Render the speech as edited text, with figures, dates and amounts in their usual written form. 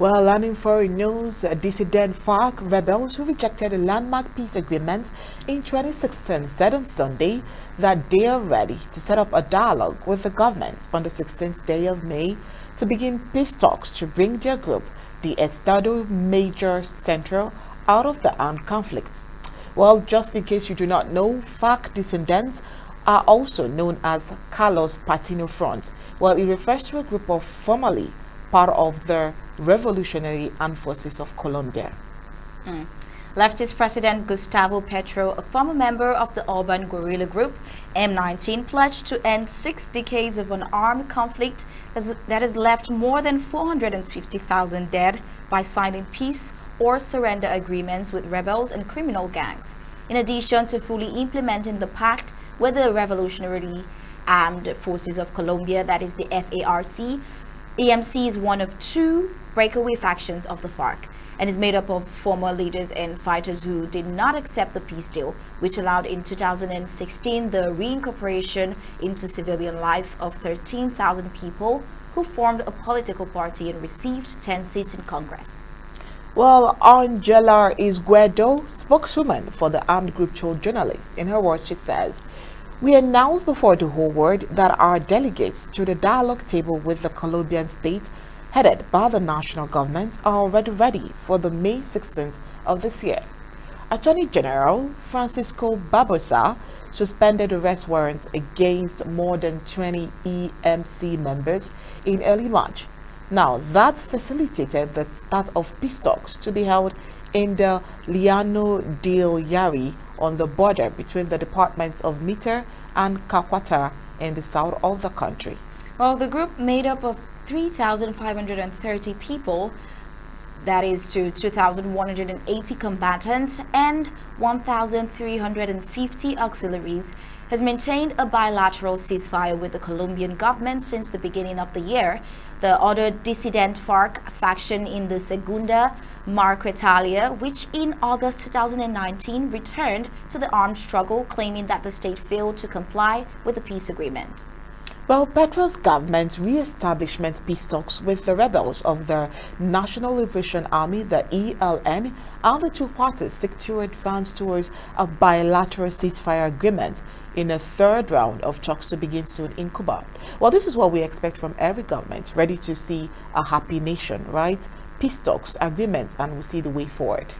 Well, learning foreign news, dissident FARC rebels who rejected a landmark peace agreement in 2016 said on Sunday that they are ready to set up a dialogue with the government on the 16th day of May to begin peace talks to bring their group, the Estado Major Central, out of the armed conflicts. Well, just in case you do not know, FARC dissidents are also known as Carlos Patino Front. Well, it refers to a group of formerly part of the Revolutionary Armed Forces of Colombia. Leftist President Gustavo Petro, a former member of the urban guerrilla group M19, pledged to end 6 decades of an armed conflict that has left more than 450,000 dead by signing peace or surrender agreements with rebels and criminal gangs. In addition to fully implementing the pact with the Revolutionary Armed Forces of Colombia, that is the FARC, EMC is one of 2 breakaway factions of the FARC and is made up of former leaders and fighters who did not accept the peace deal, which allowed in 2016 the reincorporation into civilian life of 13,000 people who formed a political party and received 10 seats in Congress. Well, Angela Izquierdo, spokeswoman for the armed group, told journalists. In her words, she says, "We announced before the whole world that our delegates to the dialogue table with the Colombian state, headed by the national government, are already ready for the May 16th of this year." Attorney General Francisco Barbosa suspended arrest warrants against more than 20 EMC members in early March. Now, that facilitated the start of peace talks to be held in the Llano del Yari on the border between the departments of Mitre and Caqueta in the south of the country. Well, the group made up of 3,530 people, that is to 2,180 combatants and 1,350 auxiliaries, has maintained a bilateral ceasefire with the Colombian government since the beginning of the year. The other dissident FARC faction in the Segunda Marquetalia, which in August 2019 returned to the armed struggle, claiming that the state failed to comply with the peace agreement. Well, Petro's government's re-establishment peace talks with the rebels of the National Liberation Army, the ELN, and the 2 parties seek to advance towards a bilateral ceasefire agreement in a 3rd round of talks to begin soon in Cuba. Well, this is what we expect from every government, ready to see a happy nation, right? Peace talks, agreements, and we see the way forward.